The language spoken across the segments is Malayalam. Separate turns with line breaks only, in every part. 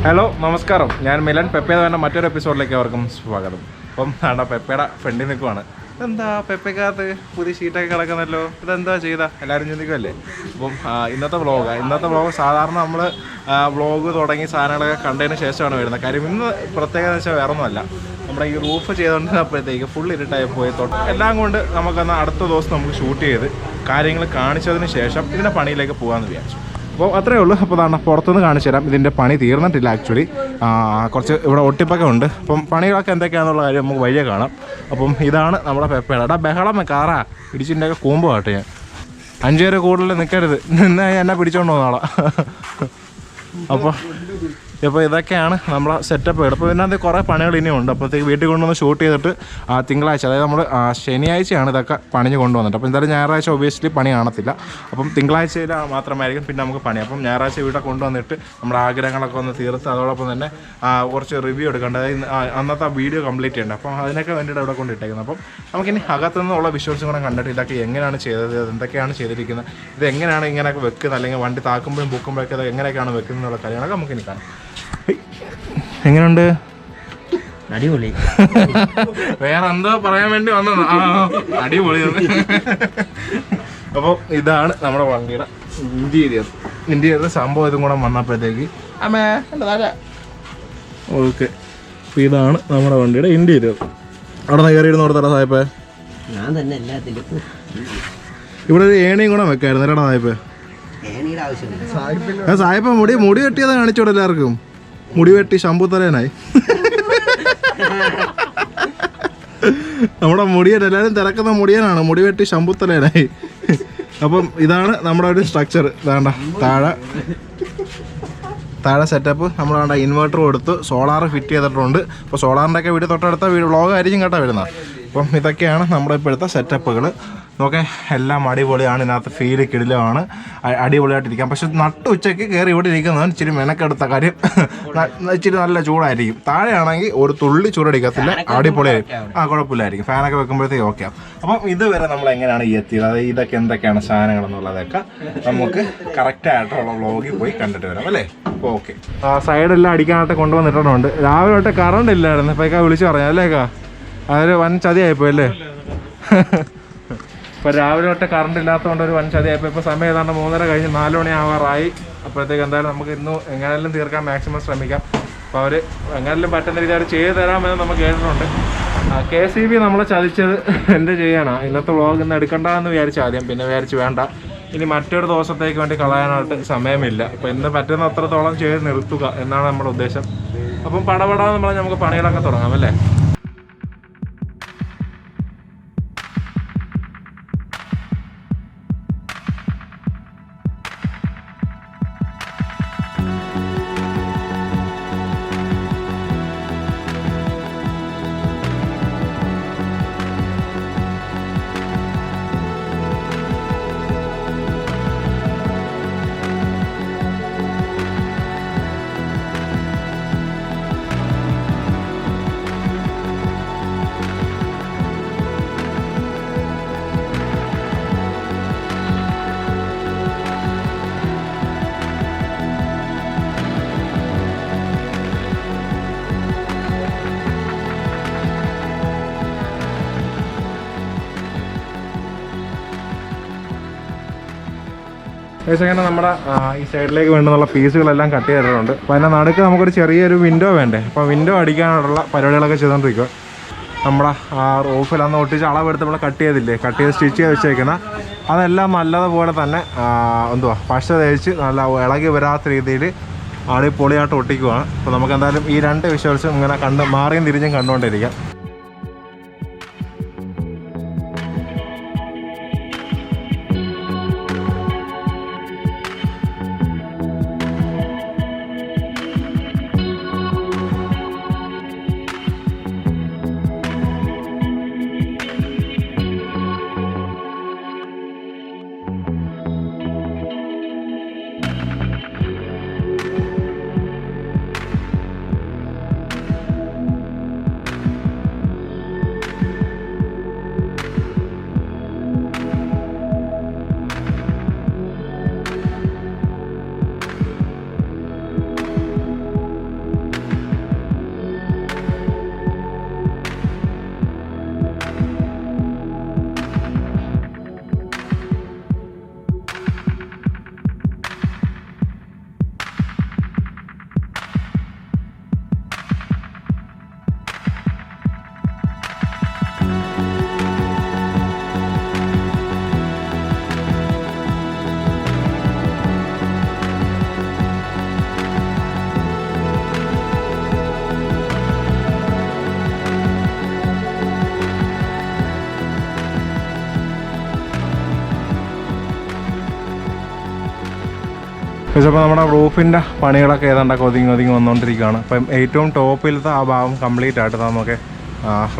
ഹലോ നമസ്കാരം, ഞാൻ മിലൻ. പെപ്പെ തന്നെ മറ്റൊരു എപ്പിസോഡിലേക്ക് അവർക്കും സ്വാഗതം. അപ്പം ആണ്ട പെപ്പയുടെ ഫ്രണ്ടിൽ നിൽക്കുവാണ്. എന്താ പെപ്പയ്ക്കകത്ത് പുതിയ ഷീറ്റൊക്കെ കിടക്കുന്നല്ലോ, ഇതെന്താ ചെയ്താൽ എല്ലാവരും ചിന്തിക്കുമല്ലേ. അപ്പം ഇന്നത്തെ വ്ളോഗ് സാധാരണ നമ്മൾ വ്ളോഗ് തുടങ്ങി സാധനങ്ങളൊക്കെ കണ്ടതിന് ശേഷമാണ് വരുന്നത്. കാര്യം ഇന്ന് പ്രത്യേകത വെച്ചാൽ വേറെ ഒന്നുമല്ല, നമ്മുടെ ഈ റൂഫ് ചെയ്തുകൊണ്ടിരുന്നപ്പോഴത്തേക്ക് ഫുൾ ഇരുട്ടായി പോയി എല്ലാം കൊണ്ട് നമുക്കൊന്ന് അടുത്ത ദിവസം നമുക്ക് ഷൂട്ട് ചെയ്ത് കാര്യങ്ങൾ കാണിച്ചതിന് ശേഷം ഇതിൻ്റെ പണിയിലേക്ക് പോകാമെന്ന് വിചാരിച്ചു. അപ്പോൾ അത്രയേ ഉള്ളൂ. അപ്പോൾ അതാണ് പുറത്തുനിന്ന് കാണിച്ചു തരാം. ഇതിൻ്റെ പണി തീർന്നിട്ടില്ല ആക്ച്വലി, കുറച്ച് ഇവിടെ ഒട്ടിപ്പൊക്കെ ഉണ്ട്. അപ്പം പണികളൊക്കെ എന്തൊക്കെയാണെന്നുള്ള കാര്യം നമുക്ക് വഴിയെ കാണാം. അപ്പം ഇതാണ് നമ്മുടെ പെപ്പയുടെ. എടാ ബഹളം കാറാ ഇടിച്ചിൻ്റെയൊക്കെ കൂമ്പ് കാട്ടെ. ഞാൻ 5 പേര് കൂടുതൽ നിൽക്കരുത്, നിന്ന് എന്നെ പിടിച്ചോണ്ട് പോകുന്നാളാ. അപ്പോൾ ഇതൊക്കെയാണ് നമ്മളെ സെറ്റപ്പ്. അപ്പോൾ ഇതിനകത്ത് കുറേ പണികൾ ഇനിയുണ്ട്. അപ്പോഴത്തേക്ക് വീട്ടിൽ കൊണ്ടുവന്ന് ഷൂട്ട് ചെയ്തിട്ട് തിങ്കളാഴ്ച, അതായത് നമ്മൾ ശനിയാഴ്ചയാണ് ഇതൊക്കെ പണിഞ്ഞ് കൊണ്ടുവന്നിട്ട്. അപ്പോൾ എന്തായാലും ഞായറാഴ്ച ഒബിയസ്ലി പണി കാണത്തില്ല. അപ്പം തിങ്കളാഴ്ചയിൽ മാത്രമായിരിക്കും പിന്നെ നമുക്ക് പണി. അപ്പം ഞായറാഴ്ച വീട്ടിൽ കൊണ്ടുവന്നിട്ട് നമ്മുടെ ആഗ്രഹങ്ങളൊക്കെ ഒന്ന് തീർത്ത് അതോടൊപ്പം തന്നെ കുറച്ച് റിവ്യൂ എടുക്കേണ്ടത്, അതായത് അന്നത്തെ വീഡിയോ കംപ്ലീറ്റ് ചെയ്യേണ്ടത്. അപ്പം അതിനൊക്കെ വേണ്ടിയിട്ട് ഇവിടെ കൊണ്ടിട്ടേക്കുന്നത്. അപ്പം നമുക്കിനി അകത്തുനിന്നുള്ള വിഷ്വൽസും കൂടെ കണ്ടിട്ട് ഇതൊക്കെ എങ്ങനെയാണ് ചെയ്തത്, എന്തൊക്കെയാണ് ചെയ്തിരിക്കുന്നത്, ഇത് എങ്ങനെയാണ് ഇങ്ങനെയൊക്കെ വെക്കുന്നത്, അല്ലെങ്കിൽ വണ്ടി താക്കുമ്പോഴും ബുക്കുമ്പോഴൊക്കെ അത് എങ്ങനെയൊക്കെയാണ് വെക്കുന്നത് എന്നുള്ള കാര്യങ്ങളൊക്കെ നമുക്കിനി കാണാം. എങ്ങനെയുണ്ട്?
അടിപൊളി.
വേറെ എന്തോ പറയാൻ വേണ്ടി വന്നത്. അടിപൊളി. അപ്പോൾ ഇതാണ് നമ്മുടെ വണ്ടിയുടെ ഇന്റീരിയർ സംഭവം. ഇതും കൂടെ വന്നപ്പോഴത്തേക്ക് ഓക്കെ. അപ്പോൾ ഇതാണ് നമ്മുടെ വണ്ടിയുടെ ഇന്റീരിയർ. അവിടെ നിന്ന് കയറിയിരുന്ന് കൊടുത്തടാ സായിപ്പേ.
ഞാൻ തന്നെ എല്ലാത്തിലും.
ഇവിടെ ഒരു ഏണിയും കൂടെ വെക്കായിരുന്നു എടാ സായിപ്പേ. സായിപ്പ മുടി വെട്ടിയത് കാണിച്ചോടെ എല്ലാവർക്കും. മുടി വെട്ടി ശമ്പുത്തലേനായി. നമ്മുടെ മുടിയൻ എല്ലാവരും തിരക്കുന്ന മുടിയനാണ്, മുടി വെട്ടി ശമ്പുത്തലേനായി. അപ്പം ഇതാണ് നമ്മുടെ ഒരു സ്ട്രക്ചർ. ഇതാണ്ട താഴെ സെറ്റപ്പ്. നമ്മളാണ്ട ഇൻവെർട്ടർ കൊടുത്ത് സോളാർ ഫിറ്റ് ചെയ്തിട്ടുണ്ട്. അപ്പോൾ സോളാറിൻ്റെ ഒക്കെ വീട് തൊട്ടടുത്ത വ്ളോഗായിരിക്കും കേട്ടോ വരുന്നത്. അപ്പം ഇതൊക്കെയാണ് നമ്മുടെ ഇപ്പോഴത്തെ സെറ്റപ്പുകൾ. നോക്കെ എല്ലാം അടിപൊളിയാണ്. ഇതിനകത്ത് ഫീല് കിടിലമാണ്, അടിപൊളിയായിട്ടിരിക്കാം. പക്ഷെ നട്ട് ഉച്ചയ്ക്ക് കയറി ഇവിടെ ഇരിക്കുന്നതാണ് ഇച്ചിരി മെനക്കെടുത്ത കാര്യം. ഇച്ചിരി നല്ല ചൂടായിരിക്കും. താഴെയാണെങ്കിൽ ഒരു തുള്ളി ചൂടടിക്കത്തില്ല, അടിപൊളിയായിരിക്കും. കുഴപ്പമില്ലായിരിക്കും. ഫാനൊക്കെ വെക്കുമ്പോഴത്തേക്ക് ഓക്കെ ആവും. അപ്പം ഇതുവരെ നമ്മൾ എങ്ങനെയാണ് എത്തിയത്, അതായത് ഇതൊക്കെ എന്തൊക്കെയാണ് സാധനങ്ങൾ എന്നുള്ളതൊക്കെ നമുക്ക് കറക്റ്റായിട്ടുള്ള വ്ളോഗിൽ പോയി കണ്ടിട്ട് വരാം അല്ലേ. അപ്പോൾ ഓക്കെ. സൈഡെല്ലാം അടിക്കാനായിട്ട് കൊണ്ടുവന്നിട്ടുണ്ട്. രാവിലെ തൊട്ട് കറണ്ട് ഇല്ലായിരുന്നു. ഇപ്പൊക്കെ വിളിച്ച് പറഞ്ഞാൽ അല്ലേക്കാ, അതൊരു വൻ ചതിയായിപ്പോയി അല്ലേ. ഇപ്പോൾ രാവിലെ തൊട്ട് കറണ്ട് ഇല്ലാത്തതുകൊണ്ട് ഒരു വൻ ചതിയായിപ്പോൾ. ഇപ്പോൾ സമയം ഏതാണ്ട് 3:30 കഴിഞ്ഞ് 4 മണി ആവാറായി. അപ്പോഴത്തേക്ക് എന്തായാലും നമുക്ക് ഇന്ന് എങ്ങനെയെങ്കിലും തീർക്കാൻ മാക്സിമം ശ്രമിക്കാം. അപ്പോൾ അവർ എങ്ങനെയെങ്കിലും പറ്റുന്ന രീതിയിൽ അവർ ചെയ്ത് തരാമെന്ന് നമുക്ക് കേട്ടിട്ടുണ്ട്. KCB നമ്മളെ ചതിച്ചത് എന്ത് ചെയ്യാനാണ്. ഇന്നത്തെ വ്ളോഗ് ഇന്ന് എടുക്കണ്ടെന്ന് വിചാരിച്ചു ആദ്യം, പിന്നെ വിചാരിച്ച് വേണ്ട, ഇനി മറ്റൊരു ദിവസത്തേക്ക് വേണ്ടി കളയാനായിട്ട് സമയമില്ല. അപ്പോൾ ഇന്ന് പറ്റുന്ന അത്രത്തോളം ചെയ്ത് നിർത്തുക എന്നാണ് നമ്മുടെ ഉദ്ദേശം. അപ്പം പടപടാന്ന് പറഞ്ഞാൽ നമുക്ക് പണികളൊക്കെ തുടങ്ങാം അല്ലേ. അങ്ങനെ നമ്മുടെ ഈ സൈഡിലേക്ക് വേണ്ടുന്നുള്ള പീസുകളെല്ലാം കട്ട് ചെയ്തിട്ടുണ്ട്. അപ്പോൾ അതിൻ്റെ നടുക്ക് നമുക്കൊരു ചെറിയൊരു വിൻഡോ വേണ്ടേ. അപ്പോൾ വിൻഡോ അടിക്കാനുള്ള പരിപാടികളൊക്കെ ചെയ്തുകൊണ്ടിരിക്കുക. നമ്മുടെ ആ റൂഫിലന്ന് ഒട്ടിച്ച് അളവെടുത്ത് നമ്മൾ കട്ട് ചെയ്ത് സ്റ്റിച്ച് ചെയ്ത് വെച്ചേക്കുന്ന അതെല്ലാം നല്ലതുപോലെ തന്നെ പശ തേച്ച് നല്ല ഇളകി വരാത്ത രീതിയിൽ അടിപൊളിയായിട്ട് ഒട്ടിക്കുവാണ്. അപ്പോൾ നമുക്ക് എന്തായാലും ഈ 2 വിഷ്വൽസും ഇങ്ങനെ മാറിയും തിരിഞ്ഞും കണ്ടുകൊണ്ടിരിക്കാം. അപ്പോൾ നമ്മുടെ റൂഫിൻ്റെ പണികളൊക്കെ ഏതാണ്ടൊക്കെ ഒതുങ്ങി വന്നുകൊണ്ടിരിക്കുകയാണ്. അപ്പം ഏറ്റവും ടോപ്പിലത്തെ ആ ഭാഗം കംപ്ലീറ്റ് ആയിട്ട് നമുക്ക്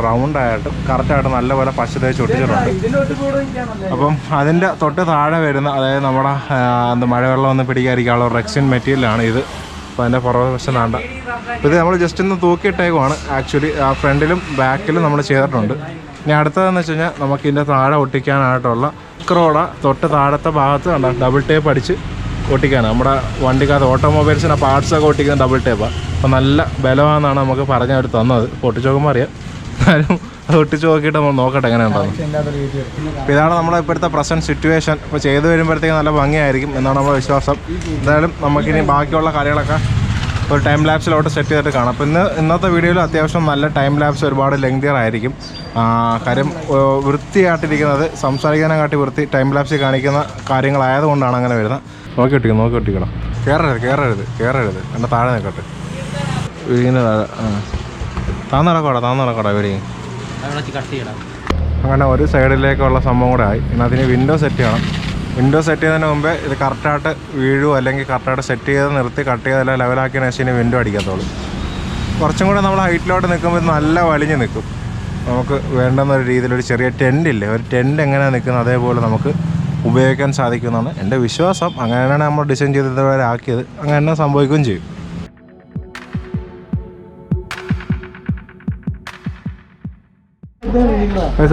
റൗണ്ടായിട്ട് കറക്റ്റായിട്ട് നല്ലപോലെ പശ തേച്ച് ഒട്ടിച്ചിട്ടുണ്ട്. അപ്പം അതിൻ്റെ തൊട്ട് താഴെ വരുന്ന, അതായത് നമ്മുടെ മഴവെള്ളം ഒന്നും പിടിക്കാതിരിക്കാനുള്ള റെക്സിൻ മെറ്റീരിയലാണ് ഇത്. അപ്പോൾ അതിൻ്റെ പുറവശം വേണ്ട. അപ്പോൾ ഇത് നമ്മൾ ജസ്റ്റ് ഒന്ന് തൂക്കിയിട്ടേക്കുവാണ്. ആക്ച്വലി ആ ഫ്രണ്ടിലും ബാക്കിലും നമ്മൾ ചെയ്തിട്ടുണ്ട്. ഇനി അടുത്തതെന്ന് വെച്ച് കഴിഞ്ഞാൽ നമുക്ക് ഇതിൻ്റെ താഴെ ഒട്ടിക്കാനായിട്ടുള്ള ക്രോഡ തൊട്ട് താഴത്തെ ഭാഗത്ത് കണ്ട ഡബിൾ ടേപ്പ് അടിച്ച് ഒട്ടിക്കാനാണ്. നമ്മുടെ വണ്ടിക്കകത്ത് ഓട്ടോമൊബൈൽസിൻ്റെ പാർട്സൊക്കെ ഒട്ടിക്കുന്ന ഡബിൾ ടേപ്പാണ്. അപ്പോൾ നല്ല ബലമാണെന്നാണ് നമുക്ക് പറഞ്ഞവർ തന്നത്. പൊട്ടിച്ച് നോക്കുമ്പോൾ അറിയാം. എന്നാലും അത് ഒട്ടിച്ച് നോക്കിയിട്ട് നമ്മൾ നോക്കട്ടെ എങ്ങനെയുണ്ടാകും. അപ്പോൾ ഇതാണ് നമ്മുടെ ഇപ്പോഴത്തെ പ്രസൻറ്റ് സിറ്റുവേഷൻ. ഇപ്പോൾ ചെയ്ത് വരുമ്പോഴത്തേക്ക് നല്ല ഭംഗിയായിരിക്കും എന്നാണ് നമ്മുടെ വിശ്വാസം. എന്തായാലും നമുക്കിനി ബാക്കിയുള്ള കാര്യങ്ങളൊക്കെ ഒരു ടൈം ലാപ്സിലോട്ട് സെറ്റ് ചെയ്തിട്ട് കാണാം. അപ്പോൾ ഇന്നത്തെ വീഡിയോയിൽ അത്യാവശ്യം നല്ല ടൈം ലാപ്സ് ഒരുപാട് ലെങ്തിയർ ആയിരിക്കും. കാര്യം വൃത്തിയായിട്ടിരിക്കുന്നത് സംസാരിക്കാനെക്കാട്ടി വൃത്തി ടൈം ലാപ്സിൽ കാണിക്കുന്ന കാര്യങ്ങളായതുകൊണ്ടാണ് അങ്ങനെ വരുന്നത്. നോക്കി ഒട്ടിക്കണം. കയറരുത് എൻ്റെ താഴെ നിൽക്കട്ടെ. വീടിന് താഴെ താന്നടക്കോടാ വീടി. അങ്ങനെ ഒരു സൈഡിലേക്കുള്ള സംഭവം കൂടെ ആയി. ഇനി അതിന് വിൻഡോ സെറ്റ് ചെയ്യണം. വിൻഡോ സെറ്റ് ചെയ്യുന്നതിന് മുമ്പേ ഇത് കറക്റ്റായിട്ട് വീഴുമോ അല്ലെങ്കിൽ കറക്റ്റായിട്ട് സെറ്റ് ചെയ്ത് നിർത്തി കട്ട് ചെയ്തെല്ലാം ലെവലാക്കിയ ശേഷം വിൻഡോ അടിക്കത്തുള്ളൂ. കുറച്ചും കൂടെ നമ്മൾ ഹൈറ്റിലോട്ട് നിൽക്കുമ്പോൾ നല്ല വലിഞ്ഞ് നിൽക്കും. നമുക്ക് വേണ്ടുന്നൊരു രീതിയിലൊരു ചെറിയ ടെൻറ്റില്ലേ, ഒരു ടെൻറ്റ് എങ്ങനെയാണ് നിൽക്കുന്നത് അതേപോലെ നമുക്ക് ഉപയോഗിക്കാൻ സാധിക്കുമെന്നാണ് എൻ്റെ വിശ്വാസം. അങ്ങനെയാണ് നമ്മൾ ഡിസൈൻ ചെയ്ത് ഇതുവരെ ആക്കിയത്. അങ്ങനെ തന്നെ സംഭവിക്കുകയും ചെയ്യും.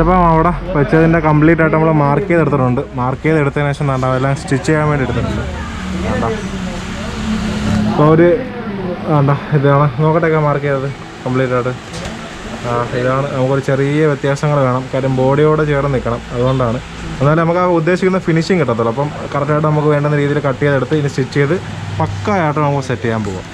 അപ്പം അവിടെ വെച്ചതിൻ്റെ കംപ്ലീറ്റ് ആയിട്ട് നമ്മൾ മാർക്ക് ചെയ്തെടുത്തിട്ടുണ്ട്. മാർക്ക് ചെയ്തെടുത്തതിന് ശേഷം അതെല്ലാം സ്റ്റിച്ച് ചെയ്യാൻ വേണ്ടി എടുത്തിട്ടുണ്ട്. അപ്പോൾ ഇതാണ് നോക്കട്ടെയൊക്കെ മാർക്ക് ചെയ്തത് കംപ്ലീറ്റ് ആയിട്ട്. ഇതാണ് നമുക്കൊരു ചെറിയ വ്യത്യാസങ്ങൾ വേണം. കാര്യം ബോഡിയോടെ ചേർന്ന് നിൽക്കണം. അതുകൊണ്ടാണ്. എന്നാലും നമുക്ക് ആ ഉദ്ദേശിക്കുന്ന ഫിനിഷിങ് കിട്ടത്തുള്ളൂ. അപ്പം കറക്റ്റായിട്ട് നമുക്ക് വേണ്ടുന്ന രീതിയിൽ കട്ട് ചെയ്തെടുത്ത് ഇനി സ്റ്റിച്ച് ചെയ്ത് പക്കായിട്ട് നമുക്ക് സെറ്റ് ചെയ്യാൻ പോകാം.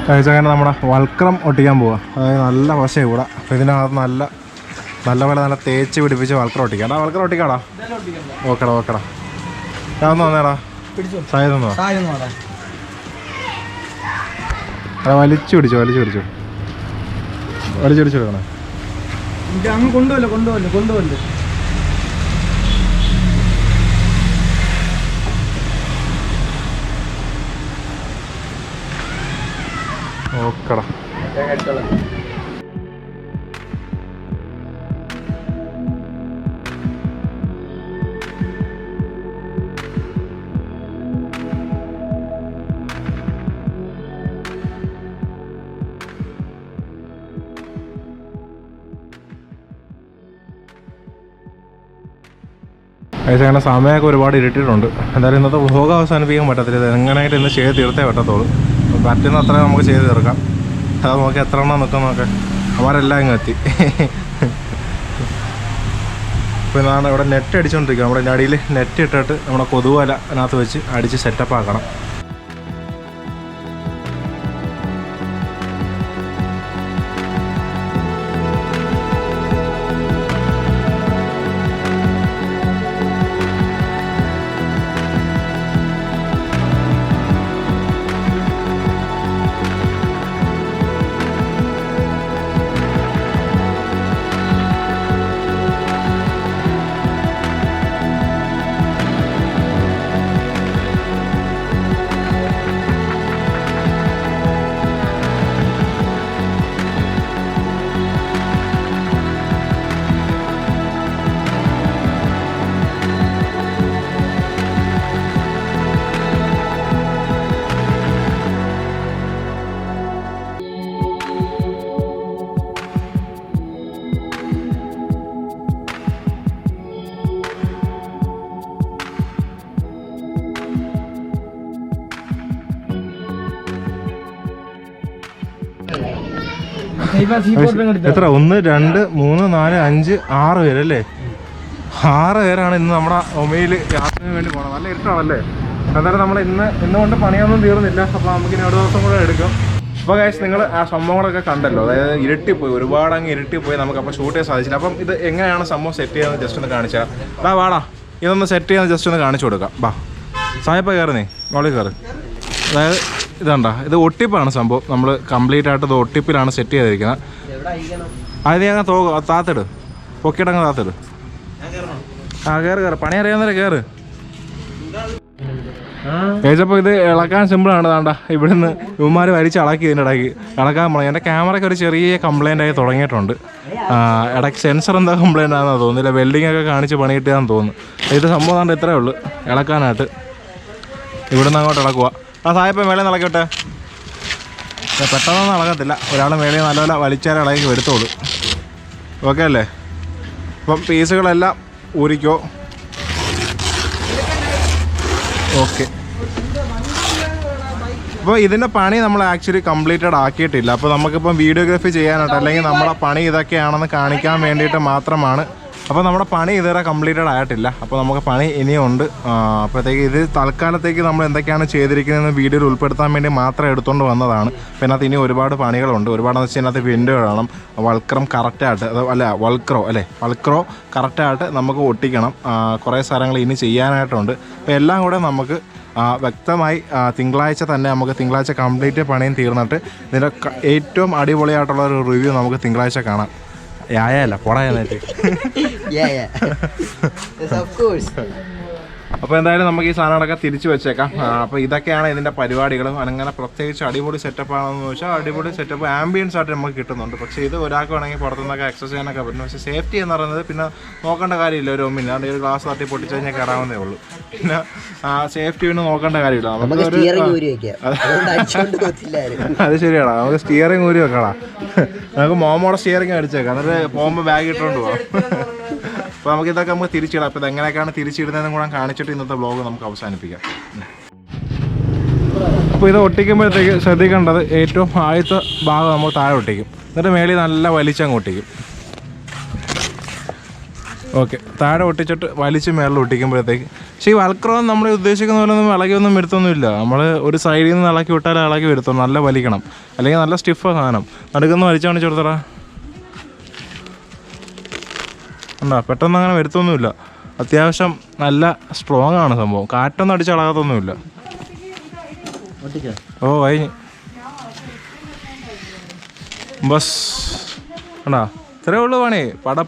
കഴിച്ചങ്ങനെ നമ്മുടെ വൽക്രം ഒട്ടിക്കാൻ പോവുക. അതായത് നല്ല വശം കൂടെ. അപ്പോൾ ഇതിനകത്ത് നല്ല തേച്ച് പിടിപ്പിച്ച് വൽക്രം ഒട്ടിക്കാം. വൽക്രം ഒട്ടിക്കാടാ. ഓക്കെടാ ഞാൻ ഒന്ന് വന്നേടാ. സായതൊന്നോ അതെ വലിച്ചു പിടിച്ചോ കൊടുക്കണേ. കൊണ്ടുപോലോ ഓക്കെടാ. അങ്ങനെ സമയമൊക്കെ ഒരുപാട് ഇരുട്ടിയിട്ടുണ്ട്. എന്തായാലും ഇന്നത്തെ വ്ലോഗ് അവസാനിപ്പിക്കാൻ പറ്റത്തില്ല. എങ്ങനെയായിട്ട് ഇന്ന് ചെയ്ത് തീർത്തേ പറ്റത്തുള്ളൂ. പറ്റുന്ന അത്ര നമുക്ക് ചെയ്ത് തീർക്കാം. അത് നോക്കി എത്ര എണ്ണം നിൽക്കുന്നൊക്കെ അവരെല്ലാം ഇങ്ങ് എത്തി. ഇപ്പോൾ ഇതാണ് ഇവിടെ നെറ്റ് അടിച്ചുകൊണ്ടിരിക്കുക. നമ്മുടെ അടിയിൽ നെറ്റ് ഇട്ടിട്ട് നമ്മുടെ കൊതുവല അതിനകത്ത് വെച്ച് അടിച്ച് സെറ്റപ്പ് ആക്കണം. എത്ര 1 2 3 4 5 6 പേരല്ലേ? 6 പേരാണ് ഇന്ന് നമ്മുടെ ഒമയിൽ യാത്രയ്ക്ക് വേണ്ടി പോകണം. നല്ല ഇരുട്ടാണല്ലേ? എന്തായാലും നമ്മൾ ഇന്നുകൊണ്ട് പണിയൊന്നും തീർന്നില്ല. അപ്പോൾ നമുക്കിനി ഒരു ദിവസം കൂടെ എടുക്കും. അപ്പോൾ ഗൈസ് നിങ്ങൾ ആ സംഭവങ്ങളൊക്കെ കണ്ടല്ലോ. അതായത് ഇരുട്ടിപ്പോയി, ഒരുപാട് അങ്ങ് ഇരുട്ടിപ്പോയി. നമുക്കപ്പോൾ ഷൂട്ട് ചെയ്യാൻ സാധിച്ചില്ല. അപ്പം ഇത് എങ്ങനെയാണ് സംഭവം സെറ്റ് ചെയ്യാമെന്ന് ജസ്റ്റ് ഒന്ന് കാണിച്ചാൽ. വാടാ ഇതൊന്ന് സെറ്റ് ചെയ്യാൻ ജസ്റ്റ് ഒന്ന് കാണിച്ചു കൊടുക്കാം. വാ സായപ്പ കയറുന്നേ, മോളിൽ കയറ്. അതായത് ഇതുണ്ടോ, ഇത് ഒട്ടിപ്പാണ് സംഭവം. നമ്മൾ കംപ്ലീറ്റ് ആയിട്ട് ഇത് ഒട്ടിപ്പിലാണ് സെറ്റ് ചെയ്തിരിക്കുന്നത്. അത് നീ അങ്ങ് താത്തിട്, പൊക്കിയിട്ടങ്ങ് താത്തിട്. കയറ് പണി അറിയാവുന്നവരെ കയറ്. കഴിച്ചപ്പോൾ ഇത് ഇളക്കാൻ സിമ്പിളാണ്. താണ്ട ഇവിടുന്ന് ഇവന്മാർ വലിച്ച് ഇളക്കി ഇതിൻ്റെ ഇടയ്ക്ക് ഇളക്കാൻ പോകണം. എൻ്റെ ക്യാമറയ്ക്ക് ഒരു ചെറിയ കംപ്ലൈൻ്റ് ആയി തുടങ്ങിയിട്ടുണ്ട്. ഇടയ്ക്ക് സെൻസർ എന്താ കംപ്ലൈൻ്റ് ആണെന്നാണ് തോന്നുന്നില്ല. വെൽഡിംഗ് ഒക്കെ കാണിച്ച് പണി കിട്ടിയാന്ന് തോന്നുന്നു. ഇത് സംഭവം താണ്ട് ഇത്രയേ ഉള്ളൂ ഇളക്കാനായിട്ട്. ഇവിടുന്ന് അങ്ങോട്ട് ഇളക്കുക. സായപ്പം മേലെ ഇളക്കട്ടെ. പെട്ടെന്നൊന്നും ഇളകത്തില്ല. ഒരാൾ മേലെ നല്ലപോലെ വലിച്ചാൽ ഇളകി വരുത്തോളൂ. ഓക്കെ അല്ലേ? അപ്പം പീസുകളെല്ലാം ഊരിക്കോ. ഓക്കെ. അപ്പോൾ ഇതിൻ്റെ പണി നമ്മൾ ആക്ച്വലി കംപ്ലീറ്റഡ് ആക്കിയിട്ടില്ല. അപ്പോൾ നമുക്കിപ്പം വീഡിയോഗ്രാഫി ചെയ്യാനായിട്ട് അല്ലെങ്കിൽ നമ്മുടെ പണി ഇതൊക്കെയാണെന്ന് കാണിക്കാൻ വേണ്ടിയിട്ട് മാത്രമാണ്. അപ്പോൾ നമ്മുടെ പണി ഇതുവരെ കംപ്ലീറ്റഡ് ആയിട്ടില്ല. അപ്പോൾ നമുക്ക് പണി ഇനിയുണ്ട്. അപ്പോഴത്തേക്ക് ഇത് തൽക്കാലത്തേക്ക് നമ്മൾ എന്തൊക്കെയാണ് ചെയ്തിരിക്കുന്നതെന്ന് വീഡിയോയിൽ ഉൾപ്പെടുത്താൻ വേണ്ടി മാത്രം എടുത്തുകൊണ്ട് വന്നതാണ്. അപ്പോൾ ഇതിനകത്ത് ഇനി ഒരുപാട് പണികളുണ്ട്. ഒരുപാടെന്ന് വെച്ചാൽ ഇതിനകത്ത് വിൻഡോ ഇടണം, വൾക്രം കറക്റ്റായിട്ട് വൾക്രോ കറക്റ്റായിട്ട് നമുക്ക് ഒട്ടിക്കണം. കുറേ സ്ഥലങ്ങൾ ഇനി ചെയ്യാനായിട്ടുണ്ട്. അപ്പോൾ എല്ലാം കൂടെ നമുക്ക് വ്യക്തമായി തിങ്കളാഴ്ച തന്നെ തിങ്കളാഴ്ച കംപ്ലീറ്റ് പണിയും തീർന്നിട്ട് ഇതിൻ്റെ ഏറ്റവും അടിപൊളിയായിട്ടുള്ള ഒരു റിവ്യൂ നമുക്ക് തിങ്കളാഴ്ച കാണാം. യായല്ല പോടാനായിട്ട്. അപ്പോൾ എന്തായാലും നമുക്ക് ഈ സാധനങ്ങളൊക്കെ തിരിച്ചു വെച്ചേക്കാം. അപ്പോൾ ഇതൊക്കെയാണ് ഇതിൻ്റെ പരിപാടികളും. അങ്ങനെ പ്രത്യേകിച്ച് അടിപൊളി സെറ്റപ്പാണെന്ന് വെച്ചാൽ അടിപൊളി സെറ്റപ്പ് ആംബിയൻസ് ആയിട്ട് നമുക്ക് കിട്ടുന്നുണ്ട്. പക്ഷേ ഇത് ഒരാൾക്ക് വേണമെങ്കിൽ പുറത്തുനിന്നൊക്കെ എക്സസൈസ് ചെയ്യാനൊക്കെ പറ്റും. പക്ഷേ സേഫ്റ്റി എന്ന് പറയുന്നത് പിന്നെ നോക്കേണ്ട കാര്യമില്ല. ഒരു ഒമ്മില്ല, അതുകൊണ്ട് ഒരു ഗ്ലാസ് തട്ടി പൊട്ടിച്ച് കഴിഞ്ഞാൽ കയറാവുന്നേ ഉള്ളൂ. പിന്നെ സേഫ്റ്റി പിന്നെ നോക്കേണ്ട കാര്യമില്ല. അത് ശരിയാടാ, നമുക്ക് സ്റ്റിയറിംഗ് ഊരി വെക്കടാ. നമുക്ക് മോമോടെ സ്റ്റിയറിംഗ് അടിച്ചേക്കാം, എന്നിട്ട് പോകുമ്പോൾ ബാഗ് ഇട്ടുകൊണ്ട് പോകാം. അപ്പോൾ നമുക്കിതൊക്കെ നമുക്ക് തിരിച്ചിടാം. അപ്പോൾ ഇതെങ്ങനെയൊക്കെയാണ് തിരിച്ചിടുന്നതെന്നും കൂടെ കാണിച്ചിട്ട് ഇന്നത്തെ വ്ളോഗ് നമുക്ക് അവസാനിപ്പിക്കാം. അപ്പോൾ ഇത് ഒട്ടിക്കുമ്പോഴത്തേക്ക് ശ്രദ്ധിക്കേണ്ടത് ഏറ്റവും ആദ്യത്തെ ഭാഗം നമ്മൾ താഴെ ഒട്ടിക്കും, എന്നിട്ട് മേളിൽ നല്ല വലിച്ചങ്ങ് ഒട്ടിക്കും. ഓക്കെ, താഴെ ഒട്ടിച്ചിട്ട് വലിച്ച് മേളിൽ ഒട്ടിക്കുമ്പോഴത്തേക്ക്. പക്ഷേ ഈ വൽക്രോ നമ്മൾ ഉദ്ദേശിക്കുന്ന പോലെ ഒന്നും ഇളകിയൊന്നും വരുത്തൊന്നുമില്ല. നമ്മൾ ഒരു സൈഡിൽ നിന്ന് ഇളക്കി വിട്ടാലേ ഇളകി വരുത്തുള്ളൂ. നല്ല വലിക്കണം, അല്ലെങ്കിൽ നല്ല സ്റ്റിഫ് സാധനം. നടുക്കുന്ന വലിച്ചു കാണിച്ചു കൊടുത്തടാ. ഉണ്ടോ, പെട്ടെന്ന് അങ്ങനെ വരുത്തൊന്നുമില്ല. അത്യാവശ്യം നല്ല സ്ട്രോങ് ആണ് സംഭവം. കാറ്റൊന്നും അടിച്ച് ഇളകത്തൊന്നുമില്ല. ഓ കഴിഞ്ഞ് ബസ് ഉണ്ടോ, ഇത്രയേ ഉള്ളൂ പണി.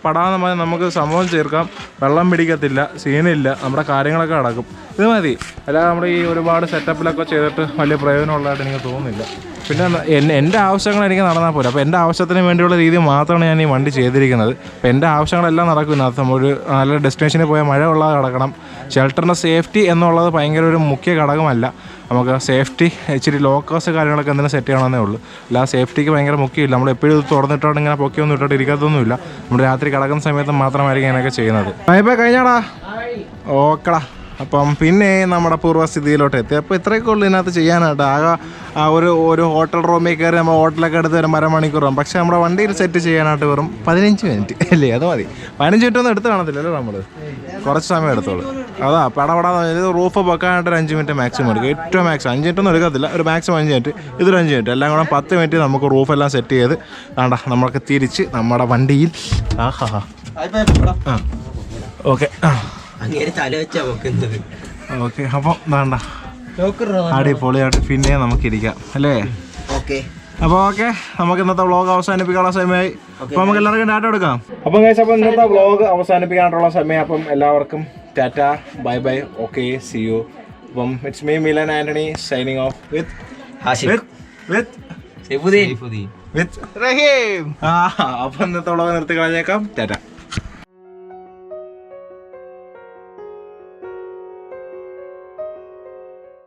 പടാന്ന് മതി, നമുക്ക് സംഭവം ചേർക്കാം. വെള്ളം പിടിക്കത്തില്ല, സീനില്ല, നമ്മുടെ കാര്യങ്ങളൊക്കെ നടക്കും. ഇത് മതി. അല്ലാതെ നമ്മുടെ ഈ ഒരുപാട് സെറ്റപ്പിലൊക്കെ ചെയ്തിട്ട് വലിയ പ്രയോജനമുള്ളതായിട്ട് എനിക്ക് തോന്നുന്നില്ല. പിന്നെ എൻ്റെ ആവശ്യങ്ങൾ എനിക്ക് നടന്നാൽ പോലും. അപ്പോൾ എൻ്റെ ആവശ്യത്തിന് വേണ്ടിയുള്ള രീതി മാത്രമാണ് ഞാൻ ഈ വണ്ടി ചെയ്തിരിക്കുന്നത്. അപ്പോൾ എൻ്റെ ആവശ്യങ്ങളെല്ലാം നടക്കും ഇതിനകത്ത്. ഒരു നല്ല ഡെസ്റ്റിനേഷനിൽ പോയാൽ മഴ കൊള്ളാതെ കിടക്കണം. ഷെൽട്ടറിൻ്റെ സേഫ്റ്റി എന്നുള്ളത് ഭയങ്കര ഒരു മുഖ്യ ഘടകമല്ല. നമുക്ക് സേഫ്റ്റി ഇച്ചിരി ലോക്കേഴ്സ് കാര്യങ്ങളൊക്കെ എന്തെങ്കിലും സെറ്റ് ചെയ്യണമെന്നേ ഉള്ളൂ. അല്ലാതെ സേഫ്റ്റിക്ക് ഭയങ്കര മുഖ്യമില്ല. നമ്മൾ എപ്പോഴും ഇത് തുറന്നിട്ടോണ്ട് ഇങ്ങനെ പൊക്കിയൊന്നും ഇട്ടിട്ട് ഇരിക്കത്തൊന്നുമില്ല. നമ്മൾ രാത്രി കിടക്കുന്ന സമയത്ത് മാത്രമായിരിക്കും ഇങ്ങനെയൊക്കെ ചെയ്യുന്നത്. ഇപ്പോൾ കഴിഞ്ഞാടാ, ഓക്കെടാ. അപ്പം പിന്നെ നമ്മുടെ പൂർവ്വസ്ഥിതിയിലോട്ട് എത്തി. അപ്പോൾ ഇത്രയൊക്കെ ഉള്ളൂ ഇതിനകത്ത് ചെയ്യാനായിട്ട്. ആകെ ഒരു ഹോട്ടൽ റൂമിൽ കയറി നമ്മൾ ഹോട്ടലൊക്കെ എടുത്ത് ഒരു അരമണിക്കൂറാകും. പക്ഷേ നമ്മുടെ വണ്ടിയിൽ സെറ്റ് ചെയ്യാനായിട്ട് വെറും 15 മിനിറ്റ് അല്ലേ? അത് മതി. 15 മിനിറ്റ് ഒന്നും എടുത്ത് കാണത്തില്ലല്ലോ, നമ്മൾ കുറച്ച് സമയം എടുത്തോളൂ. അതാ ഇത് റൂഫ് വെക്കാനായിട്ട് ഒരു 5 മിനിറ്റ് മാക്സിമം എടുക്കും. ഏറ്റവും മാക്സിമം 5 മിനിറ്റ് ഒന്നും എടുക്കത്തില്ല, ഒരു മാക്സിമം 5 മിനിറ്റ്, ഇതൊരു 5 മിനിറ്റ്. എല്ലാം കൂടെ 10 മിനിറ്റ് നമുക്ക് റൂഫെല്ലാം സെറ്റ് ചെയ്ത് വേണ്ട നമുക്ക് തിരിച്ച് നമ്മുടെ വണ്ടിയിൽ ഓക്കെ ഓക്കെ. അപ്പം വേണ്ട അടിപൊളിയായിട്ട് പിന്നെ നമുക്കിരിക്കാം അല്ലേ? ഓക്കെ. അപ്പോൾ ഓക്കെ, നമുക്ക് ഇന്നത്തെ വ്ളോഗ് അവസാനിപ്പിക്കാനുള്ള സമയമായി. അപ്പോൾ നമുക്ക് എല്ലാവർക്കും ടാറ്റ എടുക്കാം. അപ്പം അപ്പോൾ ഇന്നത്തെ വ്ളോഗ് അവസാനിപ്പിക്കാനുള്ള സമയം. അപ്പം എല്ലാവർക്കും tata, bye bye, okay, see you. അപ്പം it's me Milan Antony signing off with Rahim. അപ്പം ഇന്നത്തെ വ്ളോഗ് നിർത്തി കളഞ്ഞേക്കാം. ടാറ്റ.